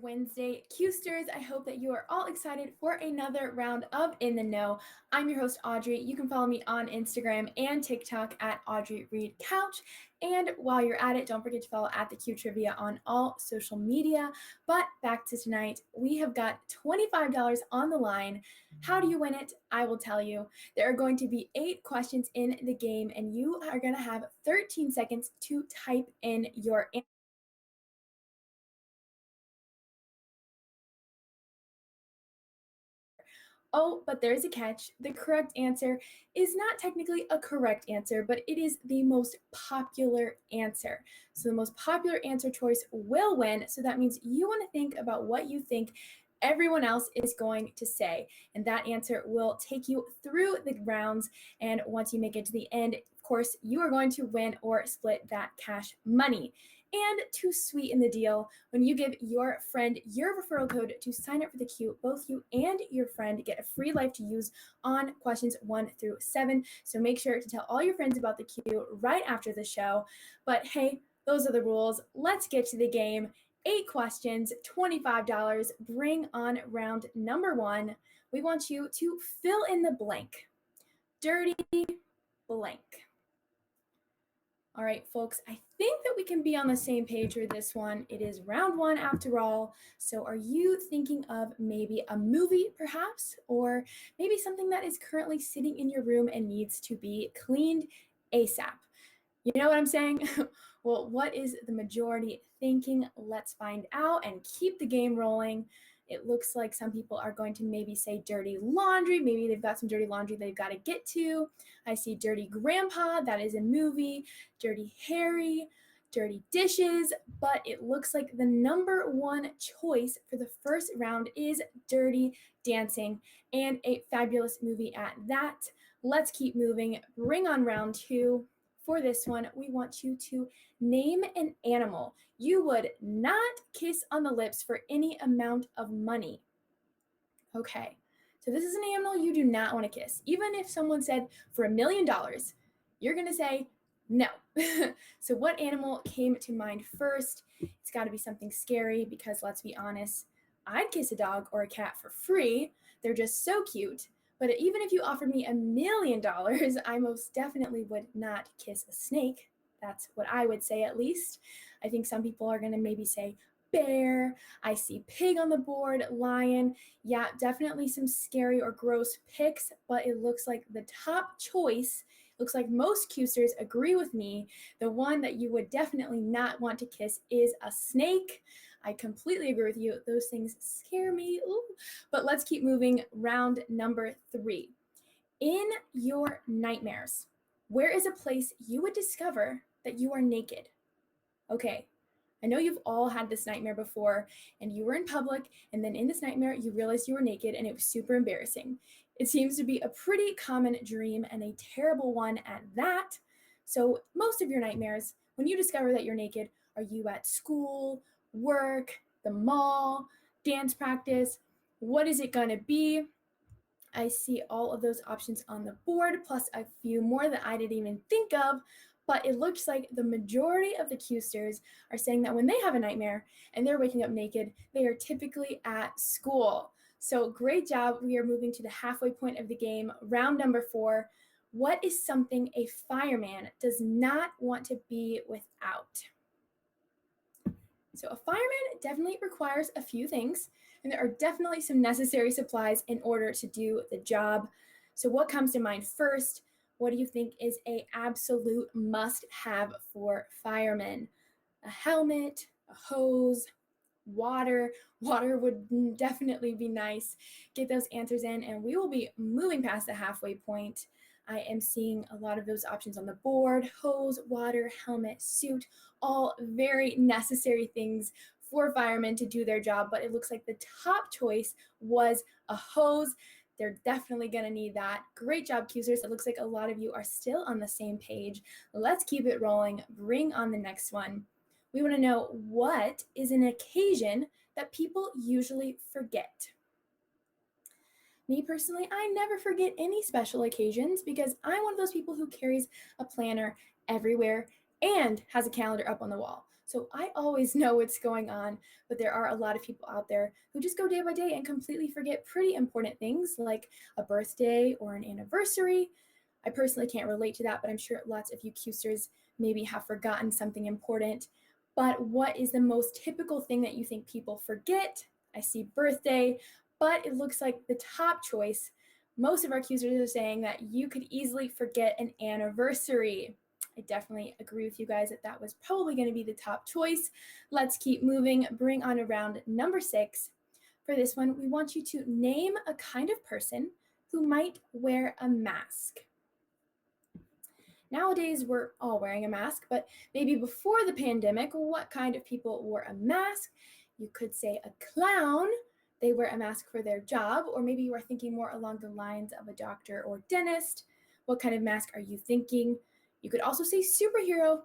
Wednesday, Qsters. I hope that you are all excited for another round of In the Know. I'm your host, Audrey. You can follow me on Instagram and TikTok at Audrey Reed Couch. And while you're at it, don't forget to follow at the Q Trivia on all social media. But back to tonight, we have got $25 on the line. How do you win it? I will tell you. There are going to be 8 questions in the game, and you are going to have 13 seconds to type in your answer. Oh, but there's a catch. The correct answer is not technically a correct answer, but it is the most popular answer. So the most popular answer choice will win. So that means you want to think about what you think everyone else is going to say. And that answer will take you through the rounds. And once you make it to the end, of course, you are going to win or split that cash money. And to sweeten the deal, when you give your friend your referral code to sign up for the Q, both you and your friend get a free life to use on questions 1 through 7. So make sure to tell all your friends about the Q right after the show. But hey, those are the rules. Let's get to the game. 8 questions, $25. Bring on round number 1. We want you to fill in the blank. Dirty blank. All right, folks, I think that we can be on the same page with this one. It is round 1 after all. So are you thinking of maybe a movie perhaps, or maybe something that is currently sitting in your room and needs to be cleaned ASAP? You know what I'm saying? Well, what is the majority thinking? Let's find out and keep the game rolling. It looks like some people are going to maybe say dirty laundry. Maybe they've got some dirty laundry they've got to get to. I see dirty grandpa, that is a movie. Dirty Harry, dirty dishes. But it looks like the number 1 choice for the first round is Dirty Dancing, and a fabulous movie at that. Let's keep moving. Bring on round 2. For this one, we want you to name an animal you would not kiss on the lips for any amount of money. Okay, so this is an animal you do not want to kiss. Even if someone said for $1 million, you're going to say no. So what animal came to mind first? It's got to be something scary because let's be honest, I'd kiss a dog or a cat for free. They're just so cute. But even if you offered me $1 million, I most definitely would not kiss a snake. That's what I would say, at least. I think some people are going to maybe say bear. I see pig on the board, lion. Yeah, definitely some scary or gross picks, but it looks like the top choice, looks like most Qsters agree with me. The one that you would definitely not want to kiss is a snake. I completely agree with you. Those things scare me. Ooh. But let's keep moving. Round number 3. In your nightmares, where is a place you would discover that you are naked? Okay, I know you've all had this nightmare before, and you were in public, and then in this nightmare, you realized you were naked, and it was super embarrassing. It seems to be a pretty common dream and a terrible one at that. So most of your nightmares, when you discover that you're naked, are you at school, work, the mall, dance practice? What is it going to be? I see all of those options on the board, plus a few more that I didn't even think of. But it looks like the majority of the Qsters are saying that when they have a nightmare and they're waking up naked, they are typically at school. So great job. We are moving to the halfway point of the game. Round number 4. What is something a fireman does not want to be without? So a fireman definitely requires a few things, and there are definitely some necessary supplies in order to do the job. So what comes to mind first? What do you think is an absolute must-have for firemen? A helmet, a hose, water. Water would definitely be nice. Get those answers in, and we will be moving past the halfway point. I am seeing a lot of those options on the board: hose, water, helmet, suit, all very necessary things for firemen to do their job, but it looks like the top choice was a hose. They're definitely going to need that. Great job, Qsers. It looks like a lot of you are still on the same page. Let's keep it rolling. Bring on the next one. We want to know, what is an occasion that people usually forget? Me personally, I never forget any special occasions because I'm one of those people who carries a planner everywhere and has a calendar up on the wall. So I always know what's going on, but there are a lot of people out there who just go day by day and completely forget pretty important things like a birthday or an anniversary. I personally can't relate to that, but I'm sure lots of you Qsters maybe have forgotten something important. But what is the most typical thing that you think people forget? I see birthday, but it looks like the top choice. Most of our Qsters are saying that you could easily forget an anniversary. I definitely agree with you guys that that was probably going to be the top choice. Let's keep moving. Bring on around number 6. For this one, we want you to name a kind of person who might wear a mask. Nowadays, we're all wearing a mask, but maybe before the pandemic, what kind of people wore a mask? You could say a clown. They wear a mask for their job, or maybe you are thinking more along the lines of a doctor or dentist. What kind of mask are you thinking? You could also say superhero.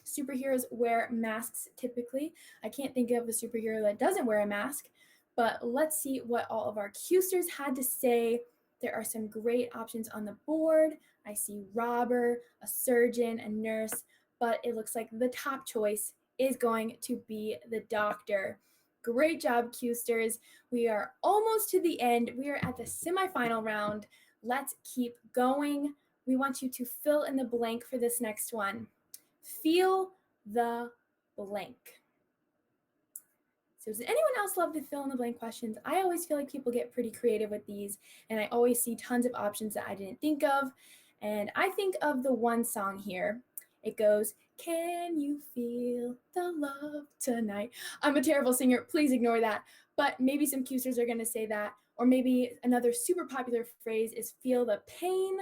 Superheroes wear masks typically. I can't think of a superhero that doesn't wear a mask, but let's see what all of our Qsters had to say. There are some great options on the board. I see robber, a surgeon, a nurse, but it looks like the top choice is going to be the doctor. Great job, Qsters. We are almost to the end. We are at the semifinal round. Let's keep going. We want you to fill in the blank for this next one. Fill the blank. So does anyone else love the fill in the blank questions? I always feel like people get pretty creative with these, and I always see tons of options that I didn't think of. And I think of the one song here. It goes, "Can you feel the love tonight?" I'm a terrible singer, please ignore that. But maybe some Qsters are gonna say that. Or maybe another super popular phrase is "feel the pain."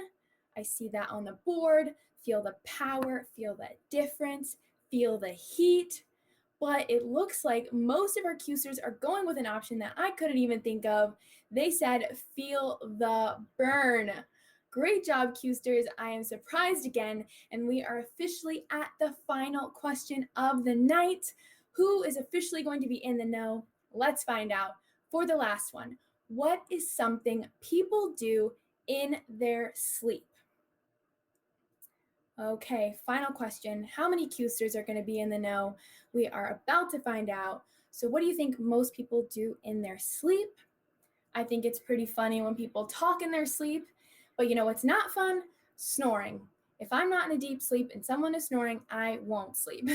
I see that on the board. Feel the power, feel the difference, feel the heat. But it looks like most of our Qsters are going with an option that I couldn't even think of. They said feel the burn. Great job, Qsters. I am surprised again, and we are officially at the final question of the night. Who is officially going to be in the know? Let's find out. For the last one, what is something people do in their sleep? Okay, final question. How many Qsters are going to be in the know? We are about to find out. So what do you think most people do in their sleep? I think it's pretty funny when people talk in their sleep, but you know what's not fun? Snoring. If I'm not in a deep sleep and someone is snoring, I won't sleep.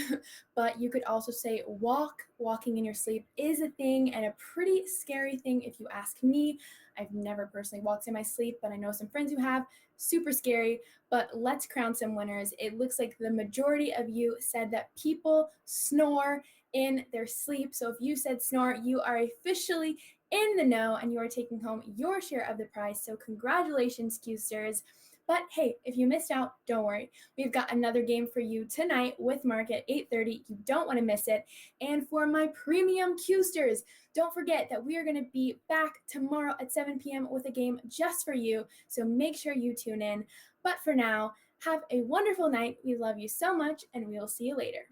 But you could also say walk. Walking in your sleep is a thing and a pretty scary thing if you ask me. I've never personally walked in my sleep, but I know some friends who have. Super scary, but let's crown some winners. It looks like the majority of you said that people snore in their sleep. So if you said snore, you are officially in the know and you are taking home your share of the prize. So congratulations, Qsters. But hey, if you missed out, don't worry. We've got another game for you tonight with Mark at 8:30. You don't want to miss it. And for my premium Qsters, don't forget that we are going to be back tomorrow at 7 p.m. with a game just for you. So make sure you tune in. But for now, have a wonderful night. We love you so much, and we will see you later.